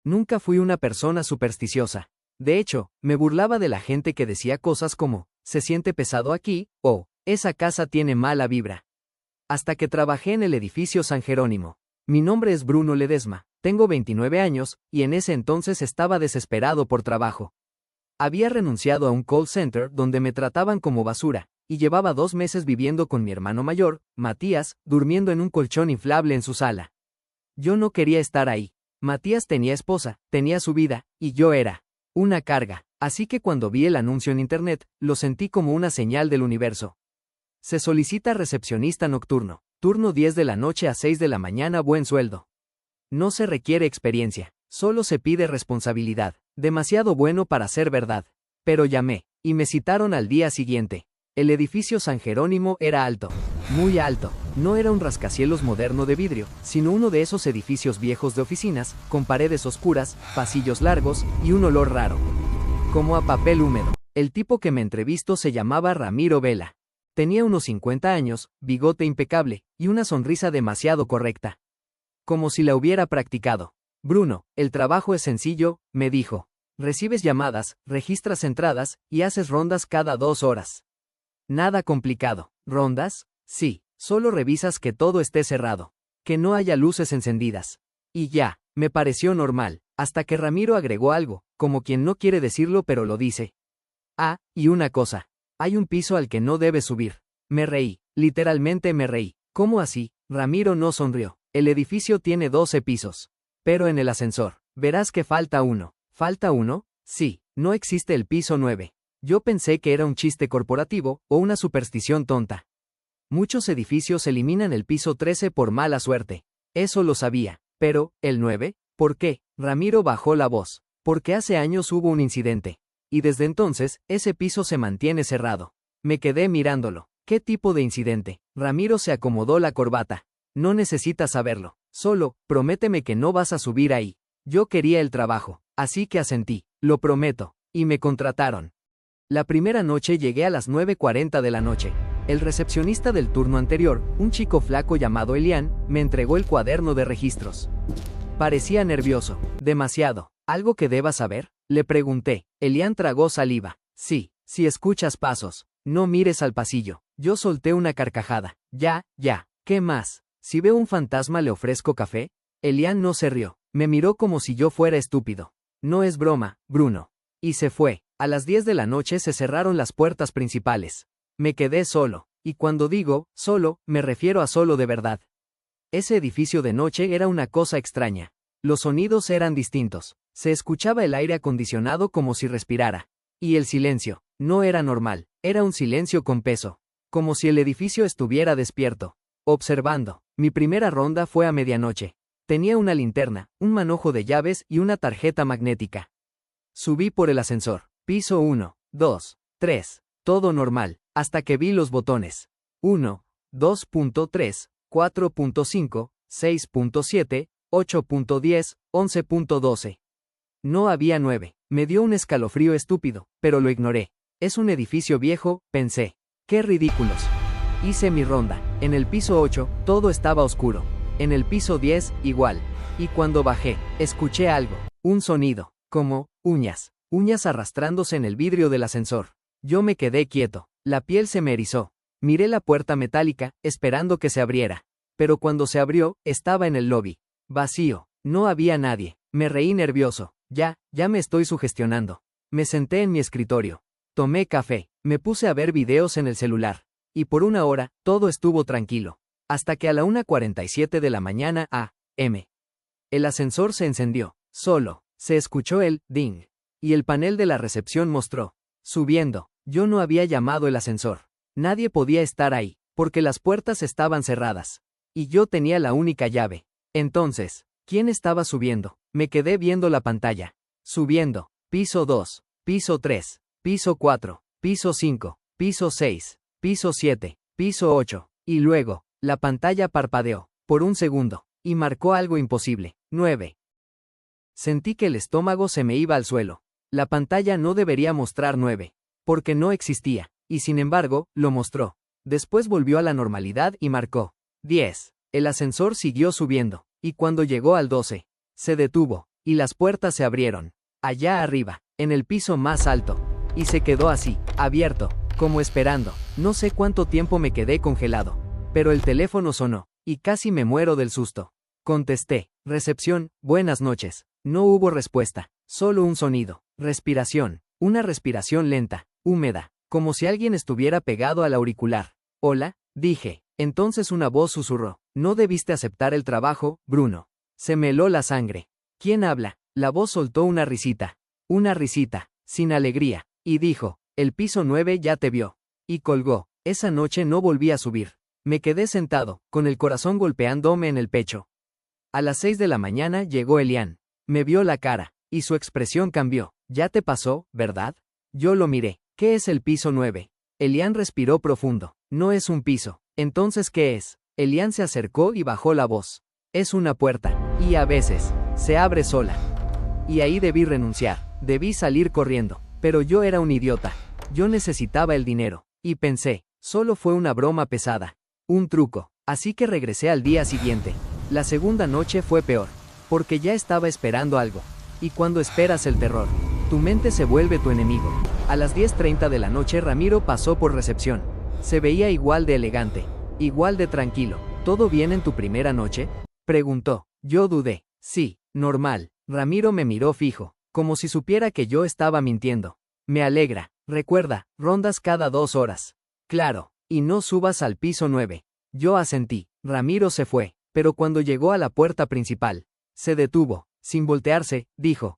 Nunca fui una persona supersticiosa. De hecho, me burlaba de la gente que decía cosas como, se siente pesado aquí, o, esa casa tiene mala vibra. Hasta que trabajé en el edificio San Jerónimo. Mi nombre es Bruno Ledesma, tengo 29 años, y en ese entonces estaba desesperado por trabajo. Había renunciado a un call center donde me trataban como basura, y llevaba 2 meses viviendo con mi hermano mayor, Matías, durmiendo en un colchón inflable en su sala. Yo no quería estar ahí. Matías tenía esposa, tenía su vida, y yo era una carga, así que cuando vi el anuncio en internet, lo sentí como una señal del universo. Se solicita recepcionista nocturno, turno 10 de la noche a 6 de la mañana, buen sueldo. No se requiere experiencia, solo se pide responsabilidad, demasiado bueno para ser verdad. Pero llamé, y me citaron al día siguiente. El edificio San Jerónimo era alto, muy alto. No era un rascacielos moderno de vidrio, sino uno de esos edificios viejos de oficinas, con paredes oscuras, pasillos largos, y un olor raro. Como a papel húmedo. El tipo que me entrevistó se llamaba Ramiro Vela. Tenía unos 50 años, bigote impecable, y una sonrisa demasiado correcta. Como si la hubiera practicado. Bruno, el trabajo es sencillo, me dijo. Recibes llamadas, registras entradas, y haces rondas cada 2 horas. Nada complicado. ¿Rondas? Sí. Solo revisas que todo esté cerrado, que no haya luces encendidas. Y ya, me pareció normal, hasta que Ramiro agregó algo, como quien no quiere decirlo pero lo dice. Ah, y una cosa, hay un piso al que no debes subir. Me reí, literalmente me reí. ¿Cómo así? Ramiro no sonrió. El edificio tiene 12 pisos. Pero en el ascensor, verás que falta uno. ¿Falta uno? Sí, no existe el piso 9. Yo pensé que era un chiste corporativo, o una superstición tonta. Muchos edificios eliminan el piso 13 por mala suerte. Eso lo sabía. Pero, ¿el 9? ¿Por qué? Ramiro bajó la voz. Porque hace años hubo un incidente. Y desde entonces, ese piso se mantiene cerrado. Me quedé mirándolo. ¿Qué tipo de incidente? Ramiro se acomodó la corbata. No necesitas saberlo. Solo, prométeme que no vas a subir ahí. Yo quería el trabajo. Así que asentí. Lo prometo. Y me contrataron. La primera noche llegué a las 9:40 de la noche. El recepcionista del turno anterior, un chico flaco llamado Elian, me entregó el cuaderno de registros. Parecía nervioso, demasiado. ¿Algo que deba saber? Le pregunté. Elian tragó saliva. Sí, si escuchas pasos, no mires al pasillo. Yo solté una carcajada. Ya, ¿qué más? Si veo un fantasma le ofrezco café. Elian no se rió. Me miró como si yo fuera estúpido. No es broma, Bruno. Y se fue. A las 10 de la noche se cerraron las puertas principales. Me quedé solo, y cuando digo solo, me refiero a solo de verdad. Ese edificio de noche era una cosa extraña. Los sonidos eran distintos. Se escuchaba el aire acondicionado como si respirara. Y el silencio, no era normal, era un silencio con peso. Como si el edificio estuviera despierto. Observando. Mi primera ronda fue a medianoche. Tenía una linterna, un manojo de llaves y una tarjeta magnética. Subí por el ascensor. Piso 1, 2, 3. Todo normal. Hasta que vi los botones. 1, 2.3, 4.5, 6.7, 8.10, 11.12. No había 9. Me dio un escalofrío estúpido, pero lo ignoré. Es un edificio viejo, pensé. ¡Qué ridículos! Hice mi ronda. En el piso 8, todo estaba oscuro. En el piso 10, igual. Y cuando bajé, escuché algo. Un sonido. Como uñas. Uñas arrastrándose en el vidrio del ascensor. Yo me quedé quieto. La piel se me erizó. Miré la puerta metálica, esperando que se abriera. Pero cuando se abrió, estaba en el lobby. Vacío. No había nadie. Me reí nervioso. Ya me estoy sugestionando. Me senté en mi escritorio. Tomé café. Me puse a ver videos en el celular. Y por 1 hora, todo estuvo tranquilo. Hasta que a la 1:47 de la mañana a.m. El ascensor se encendió. Solo. Se escuchó el ding. Y el panel de la recepción mostró. Subiendo. Yo no había llamado el ascensor. Nadie podía estar ahí, porque las puertas estaban cerradas. Y yo tenía la única llave. Entonces, ¿quién estaba subiendo? Me quedé viendo la pantalla. Subiendo. Piso 2, piso 3, piso 4, piso 5, piso 6, piso 7, piso 8. Y luego, la pantalla parpadeó, por un segundo, y marcó algo imposible. 9. Sentí que el estómago se me iba al suelo. La pantalla no debería mostrar 9. Porque no existía, y sin embargo, lo mostró. Después volvió a la normalidad y marcó 10. El ascensor siguió subiendo, y cuando llegó al 12, se detuvo, y las puertas se abrieron. Allá arriba, en el piso más alto. Y se quedó así, abierto, como esperando. No sé cuánto tiempo me quedé congelado. Pero el teléfono sonó, y casi me muero del susto. Contesté, recepción, buenas noches. No hubo respuesta, solo un sonido, respiración, una respiración lenta, húmeda, como si alguien estuviera pegado al auricular. Hola, dije. Entonces una voz susurró, no debiste aceptar el trabajo, Bruno. Se me heló la sangre. ¿Quién habla? La voz soltó una risita, sin alegría, y dijo, el piso 9 ya te vio. Y colgó. Esa noche no volví a subir. Me quedé sentado, con el corazón golpeándome en el pecho. A las 6 de la mañana llegó Elian. Me vio la cara, y su expresión cambió. Ya te pasó, ¿verdad? Yo lo miré. ¿Qué es el piso 9? Elian respiró profundo. No es un piso. Entonces, ¿qué es? Elian se acercó y bajó la voz. Es una puerta, y a veces, se abre sola. Y ahí debí renunciar, debí salir corriendo, pero yo era un idiota. Yo necesitaba el dinero, y pensé, solo fue una broma pesada, un truco, así que regresé al día siguiente. La segunda noche fue peor, porque ya estaba esperando algo. Y cuando esperas el terror, tu mente se vuelve tu enemigo. A las 10:30 de la noche Ramiro pasó por recepción. Se veía igual de elegante, igual de tranquilo. ¿Todo bien en tu primera noche? Preguntó. Yo dudé. Sí, normal. Ramiro me miró fijo, como si supiera que yo estaba mintiendo. Me alegra. Recuerda, rondas cada 2 horas. Claro, y no subas al piso 9. Yo asentí. Ramiro se fue, pero cuando llegó a la puerta principal, se detuvo. Sin voltearse, dijo,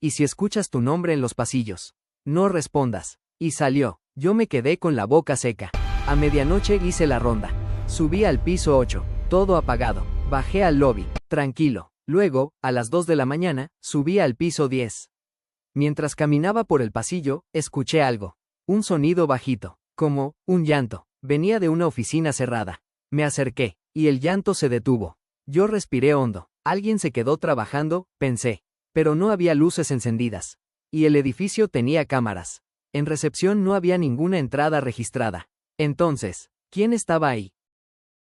¿y si escuchas tu nombre en los pasillos? No respondas. Y salió. Yo me quedé con la boca seca. A medianoche hice la ronda. Subí al piso 8, todo apagado. Bajé al lobby, tranquilo. Luego, a las 2 de la mañana, subí al piso 10. Mientras caminaba por el pasillo, escuché algo. Un sonido bajito, como un llanto. Venía de una oficina cerrada. Me acerqué, y el llanto se detuvo. Yo respiré hondo. Alguien se quedó trabajando, pensé. Pero no había luces encendidas. Y el edificio tenía cámaras. En recepción no había ninguna entrada registrada. Entonces, ¿quién estaba ahí?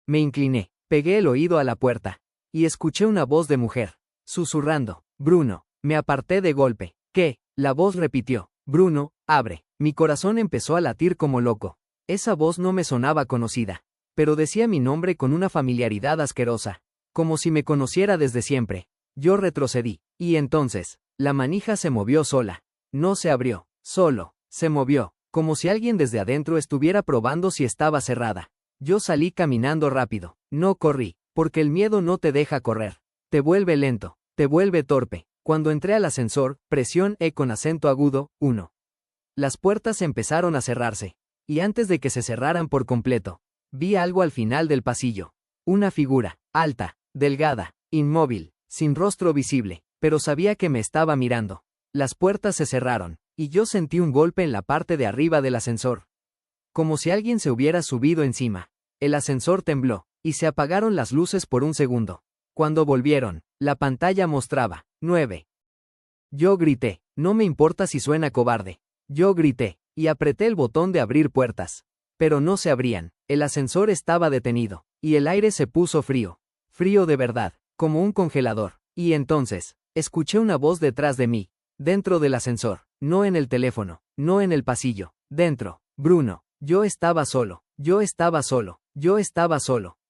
Me incliné, pegué el oído a la puerta. Y escuché una voz de mujer, susurrando, Bruno. Me aparté de golpe. ¿Qué? La voz repitió, Bruno, abre. Mi corazón empezó a latir como loco. Esa voz no me sonaba conocida. Pero decía mi nombre con una familiaridad asquerosa. Como si me conociera desde siempre. Yo retrocedí. Y entonces, la manija se movió sola. No se abrió, solo. Se movió, como si alguien desde adentro estuviera probando si estaba cerrada. Yo salí caminando rápido. No corrí, porque el miedo no te deja correr. Te vuelve lento, te vuelve torpe. Cuando entré al ascensor, presión E con acento agudo, 1. Las puertas empezaron a cerrarse. Y antes de que se cerraran por completo, vi algo al final del pasillo. Una figura, alta, delgada, inmóvil, sin rostro visible, pero sabía que me estaba mirando. Las puertas se cerraron. Y yo sentí un golpe en la parte de arriba del ascensor. Como si alguien se hubiera subido encima. El ascensor tembló, y se apagaron las luces por un segundo. Cuando volvieron, la pantalla mostraba 9. Yo grité, no me importa si suena cobarde. Yo grité, y apreté el botón de abrir puertas. Pero no se abrían, el ascensor estaba detenido, y el aire se puso frío. Frío de verdad, como un congelador. Y entonces, escuché una voz detrás de mí. Dentro del ascensor, no en el teléfono, no en el pasillo, dentro, Bruno, yo estaba solo,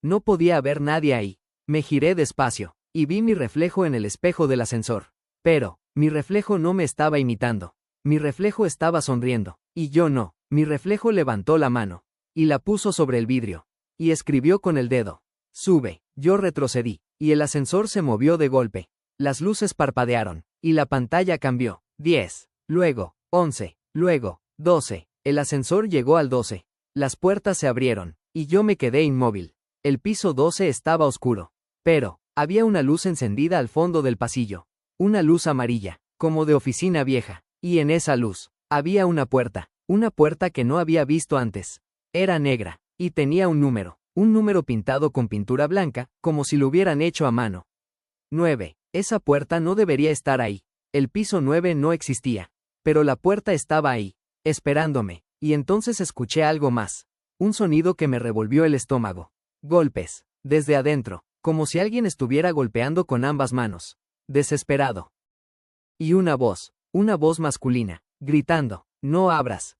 no podía haber nadie ahí. Me giré despacio, y vi mi reflejo en el espejo del ascensor. Pero, mi reflejo no me estaba imitando. Mi reflejo estaba sonriendo, y yo no. Mi reflejo levantó la mano, y la puso sobre el vidrio, y escribió con el dedo. Sube, yo retrocedí, y el ascensor se movió de golpe. Las luces parpadearon. Y la pantalla cambió. 10, luego, 11, luego, 12. El ascensor llegó al 12. Las puertas se abrieron, y yo me quedé inmóvil. El piso 12 estaba oscuro. Pero, había una luz encendida al fondo del pasillo. Una luz amarilla, como de oficina vieja. Y en esa luz, había una puerta que no había visto antes. Era negra, y tenía un número pintado con pintura blanca, como si lo hubieran hecho a mano. 9. Esa puerta no debería estar ahí. El piso 9 no existía. Pero la puerta estaba ahí, esperándome, y entonces escuché algo más. Un sonido que me revolvió el estómago. Golpes, desde adentro, como si alguien estuviera golpeando con ambas manos. Desesperado. Y una voz masculina, gritando, no abras,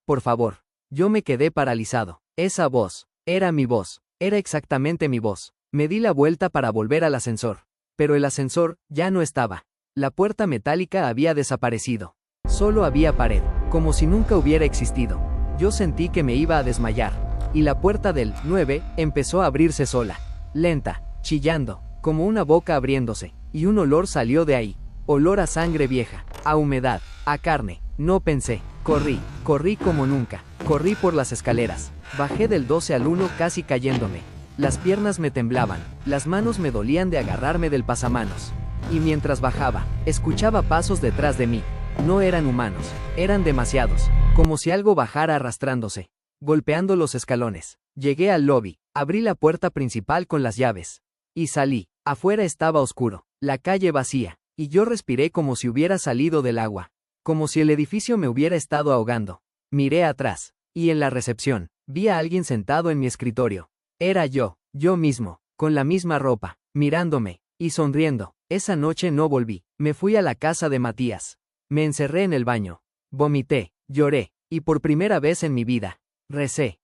por favor. Yo me quedé paralizado. Esa voz, era mi voz, era exactamente mi voz. Me di la vuelta para volver al ascensor. Pero el ascensor, ya no estaba. La puerta metálica había desaparecido. Solo había pared, como si nunca hubiera existido. Yo sentí que me iba a desmayar. Y la puerta del 9 empezó a abrirse sola. Lenta, chillando, como una boca abriéndose. Y un olor salió de ahí. Olor a sangre vieja, a humedad, a carne. No pensé. Corrí como nunca. Corrí por las escaleras. Bajé del 12 al 1 casi cayéndome. Las piernas me temblaban, las manos me dolían de agarrarme del pasamanos. Y mientras bajaba, escuchaba pasos detrás de mí. No eran humanos, eran demasiados, como si algo bajara arrastrándose, golpeando los escalones. Llegué al lobby, abrí la puerta principal con las llaves. Y salí. Afuera estaba oscuro, la calle vacía, y yo respiré como si hubiera salido del agua. Como si el edificio me hubiera estado ahogando. Miré atrás, y en la recepción, vi a alguien sentado en mi escritorio. Era yo mismo, con la misma ropa, mirándome, y sonriendo. Esa noche no volví. Me fui a la casa de Matías. Me encerré en el baño. Vomité, lloré, y por primera vez en mi vida, recé.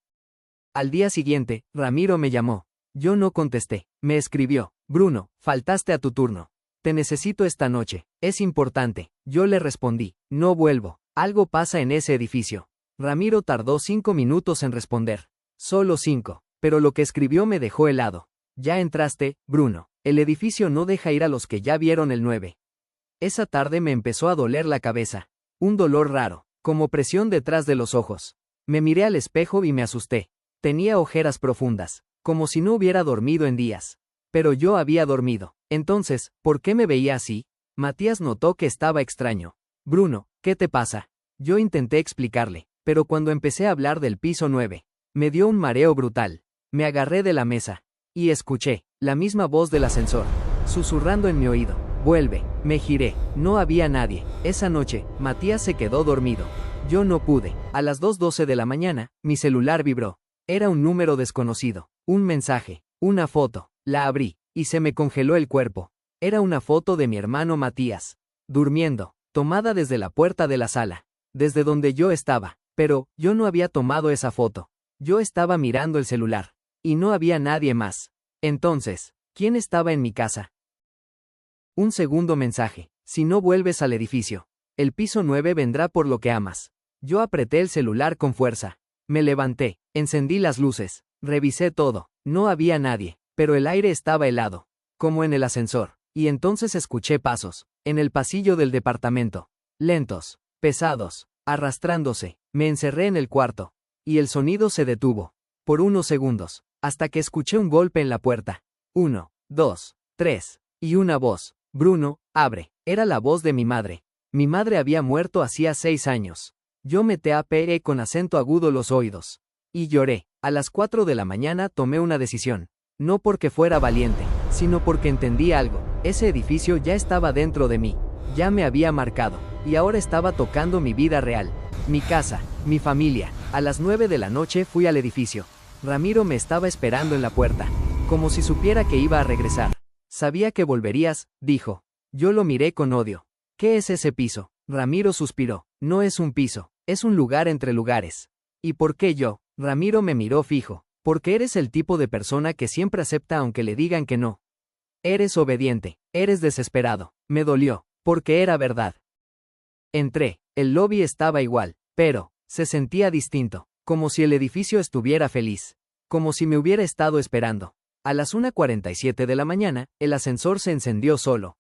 Al día siguiente, Ramiro me llamó. Yo no contesté. Me escribió, Bruno, faltaste a tu turno. Te necesito esta noche, es importante. Yo le respondí, no vuelvo. Algo pasa en ese edificio. Ramiro tardó 5 minutos en responder. Solo 5. Pero lo que escribió me dejó helado. Ya entraste, Bruno. El edificio no deja ir a los que ya vieron el 9. Esa tarde me empezó a doler la cabeza. Un dolor raro, como presión detrás de los ojos. Me miré al espejo y me asusté. Tenía ojeras profundas, como si no hubiera dormido en días. Pero yo había dormido. Entonces, ¿por qué me veía así? Matías notó que estaba extraño. Bruno, ¿qué te pasa? Yo intenté explicarle, pero cuando empecé a hablar del piso 9, me dio un mareo brutal. Me agarré de la mesa. Y escuché, la misma voz del ascensor, susurrando en mi oído. Vuelve. Me giré. No había nadie. Esa noche, Matías se quedó dormido. Yo no pude. A las 2:12 de la mañana, mi celular vibró. Era un número desconocido. Un mensaje. Una foto. La abrí. Y se me congeló el cuerpo. Era una foto de mi hermano Matías. Durmiendo. Tomada desde la puerta de la sala. Desde donde yo estaba. Pero, yo no había tomado esa foto. Yo estaba mirando el celular. Y no había nadie más. Entonces, ¿quién estaba en mi casa? Un segundo mensaje. Si no vuelves al edificio, el piso 9 vendrá por lo que amas. Yo apreté el celular con fuerza. Me levanté, encendí las luces, revisé todo. No había nadie, pero el aire estaba helado, como en el ascensor. Y entonces escuché pasos, en el pasillo del departamento. Lentos, pesados, arrastrándose. Me encerré en el cuarto. Y el sonido se detuvo. Por unos segundos. Hasta que escuché un golpe en la puerta. 1, 2, 3. Y una voz. Bruno, abre. Era la voz de mi madre. Mi madre había muerto hacía 6 años. Yo me tapé con acento agudo los oídos. Y lloré. A las 4 de la mañana tomé una decisión. No porque fuera valiente, sino porque entendí algo. Ese edificio ya estaba dentro de mí. Ya me había marcado. Y ahora estaba tocando mi vida real. Mi casa, mi familia. A las 9 de la noche fui al edificio. Ramiro me estaba esperando en la puerta, como si supiera que iba a regresar. Sabía que volverías, dijo. Yo lo miré con odio. ¿Qué es ese piso? Ramiro suspiró. No es un piso, es un lugar entre lugares. ¿Y por qué yo? Ramiro me miró fijo. Porque eres el tipo de persona que siempre acepta aunque le digan que no. Eres obediente, eres desesperado. Me dolió, porque era verdad. Entré, el lobby estaba igual, pero, se sentía distinto. Como si el edificio estuviera feliz. Como si me hubiera estado esperando. A las 1:47 de la mañana, el ascensor se encendió solo.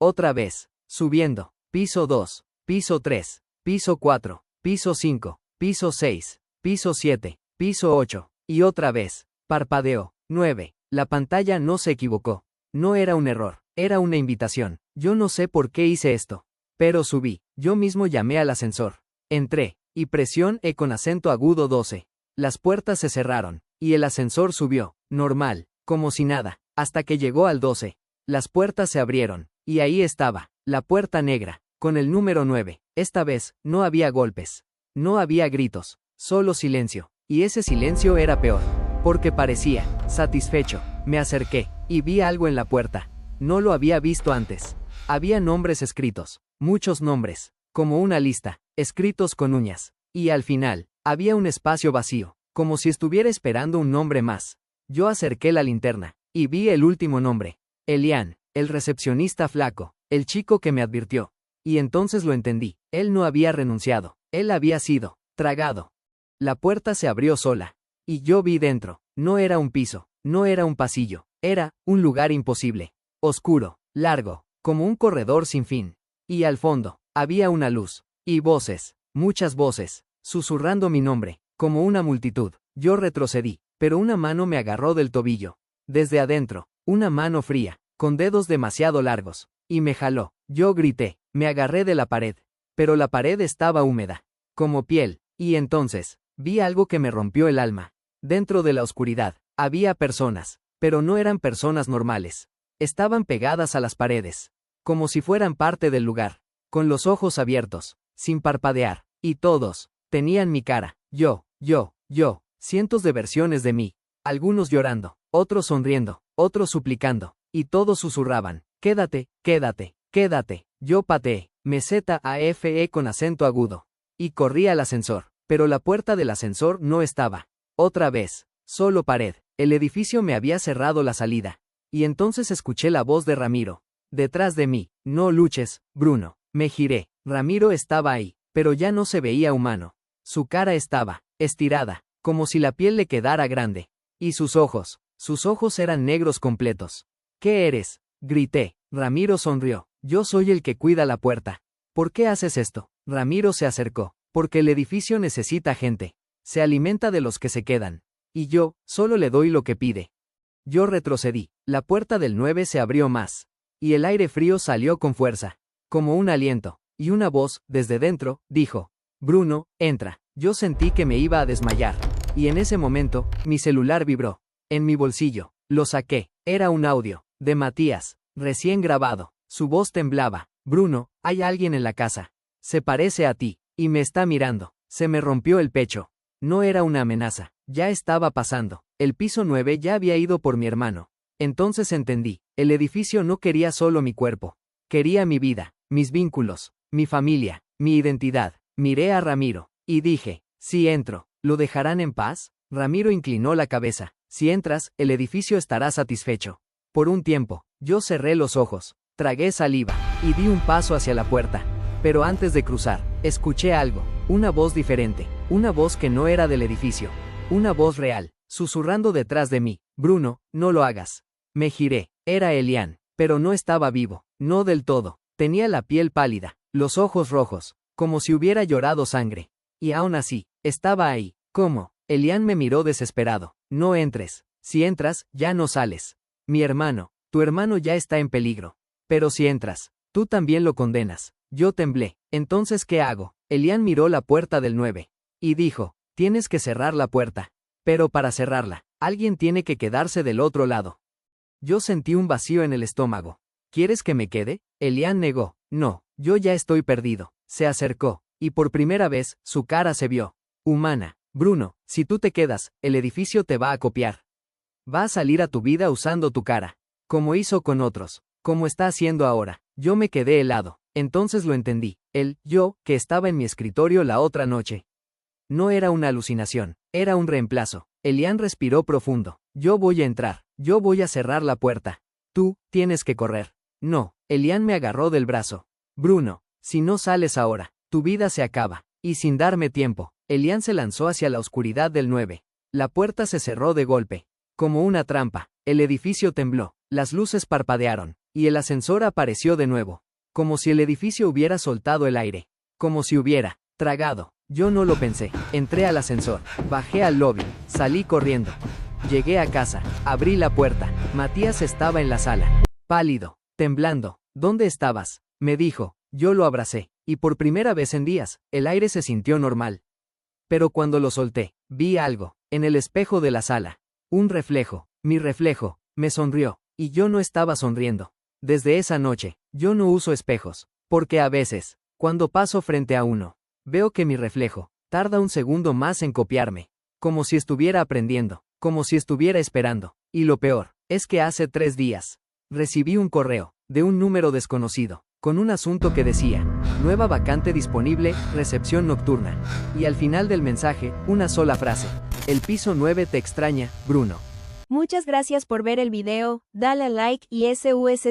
Otra vez. Subiendo. Piso 2. Piso 3. Piso 4. Piso 5. Piso 6. Piso 7. Piso 8. Y otra vez. Parpadeó. 9. La pantalla no se equivocó. No era un error. Era una invitación. Yo no sé por qué hice esto. Pero subí. Yo mismo llamé al ascensor. Entré. Y presión con acento agudo 12. Las puertas se cerraron, y el ascensor subió, normal, como si nada, hasta que llegó al 12. Las puertas se abrieron, y ahí estaba, la puerta negra, con el número 9. Esta vez, no había golpes. No había gritos, solo silencio, y ese silencio era peor, porque parecía, satisfecho. Me acerqué, y vi algo en la puerta. No lo había visto antes. Había nombres escritos, muchos nombres, como una lista, escritos con uñas. Y al final, había un espacio vacío, como si estuviera esperando un nombre más. Yo acerqué la linterna, y vi el último nombre. Elian, el recepcionista flaco, el chico que me advirtió. Y entonces lo entendí, él no había renunciado, él había sido tragado. La puerta se abrió sola, y yo vi dentro. No era un piso, no era un pasillo, era un lugar imposible. Oscuro, largo, como un corredor sin fin. Y al fondo, había una luz, y voces, muchas voces, susurrando mi nombre, como una multitud. Yo retrocedí, pero una mano me agarró del tobillo. Desde adentro, una mano fría, con dedos demasiado largos, y me jaló. Yo grité, me agarré de la pared, pero la pared estaba húmeda, como piel, y entonces, vi algo que me rompió el alma. Dentro de la oscuridad, había personas, pero no eran personas normales. Estaban pegadas a las paredes, como si fueran parte del lugar, con los ojos abiertos, sin parpadear, y todos, tenían mi cara, yo, cientos de versiones de mí, algunos llorando, otros sonriendo, otros suplicando, y todos susurraban, quédate, quédate, quédate. Yo pateé, MEZAFE con acento agudo, y corrí al ascensor, pero la puerta del ascensor no estaba. Otra vez, solo pared, el edificio me había cerrado la salida, y entonces escuché la voz de Ramiro. Detrás de mí, no luches, Bruno. Me giré, Ramiro estaba ahí, pero ya no se veía humano. Su cara estaba estirada, como si la piel le quedara grande. Y sus ojos eran negros completos. ¿Qué eres? Grité. Ramiro sonrió. Yo soy el que cuida la puerta. ¿Por qué haces esto? Ramiro se acercó. Porque el edificio necesita gente. Se alimenta de los que se quedan. Y yo, solo le doy lo que pide. Yo retrocedí. La puerta del 9 se abrió más. Y el aire frío salió con fuerza. Como un aliento. Y una voz, desde dentro, dijo, Bruno, entra. Yo sentí que me iba a desmayar. Y en ese momento, mi celular vibró. En mi bolsillo. Lo saqué. Era un audio. De Matías. Recién grabado. Su voz temblaba. Bruno, hay alguien en la casa. Se parece a ti. Y me está mirando. Se me rompió el pecho. No era una amenaza. Ya estaba pasando. El piso 9 ya había ido por mi hermano. Entonces entendí. El edificio no quería solo mi cuerpo. Quería mi vida, mis vínculos, mi familia, mi identidad. Miré a Ramiro. Y dije, si entro, ¿lo dejarán en paz? Ramiro inclinó la cabeza. Si entras, el edificio estará satisfecho. Por un tiempo, yo cerré los ojos, tragué saliva, y di un paso hacia la puerta. Pero antes de cruzar, escuché algo, una voz diferente, una voz que no era del edificio, una voz real, susurrando detrás de mí, Bruno, no lo hagas. Me giré, era Elian, pero no estaba vivo, no del todo, tenía la piel pálida, los ojos rojos, como si hubiera llorado sangre. Y aún así, estaba ahí. ¿Cómo? Elian me miró desesperado. No entres. Si entras, ya no sales. Mi hermano, tu hermano ya está en peligro. Pero si entras, tú también lo condenas. Yo temblé. Entonces, ¿qué hago? Elian miró la puerta del 9. Y dijo, tienes que cerrar la puerta. Pero para cerrarla, alguien tiene que quedarse del otro lado. Yo sentí un vacío en el estómago. ¿Quieres que me quede? Elian negó. No, yo ya estoy perdido. Se acercó, y por primera vez, su cara se vio humana. Bruno, si tú te quedas, el edificio te va a copiar. Va a salir a tu vida usando tu cara. Como hizo con otros. Como está haciendo ahora. Yo me quedé helado. Entonces lo entendí. Yo, que estaba en mi escritorio la otra noche. No era una alucinación. Era un reemplazo. Elian respiró profundo. Yo voy a entrar. Yo voy a cerrar la puerta. Tú, tienes que correr. No. Elian me agarró del brazo. Bruno, si no sales ahora, tu vida se acaba. Y sin darme tiempo, Elian se lanzó hacia la oscuridad del 9. La puerta se cerró de golpe. Como una trampa. El edificio tembló. Las luces parpadearon. Y el ascensor apareció de nuevo. Como si el edificio hubiera soltado el aire. Como si hubiera tragado. Yo no lo pensé. Entré al ascensor. Bajé al lobby. Salí corriendo. Llegué a casa. Abrí la puerta. Matías estaba en la sala. Pálido. Temblando. ¿Dónde estabas? Me dijo. Yo lo abracé. Y por primera vez en días, el aire se sintió normal. Pero cuando lo solté, vi algo. En el espejo de la sala. Un reflejo. Mi reflejo. Me sonrió. Y yo no estaba sonriendo. Desde esa noche, yo no uso espejos. Porque a veces, cuando paso frente a uno, veo que mi reflejo tarda un segundo más en copiarme. Como si estuviera aprendiendo. Como si estuviera esperando. Y lo peor, es que hace 3 días, recibí un correo. de un número desconocido, con un asunto que decía, nueva vacante disponible, recepción nocturna. Y al final del mensaje, una sola frase. El piso 9 te extraña, Bruno. Muchas gracias por ver el video, dale a like y suscribete.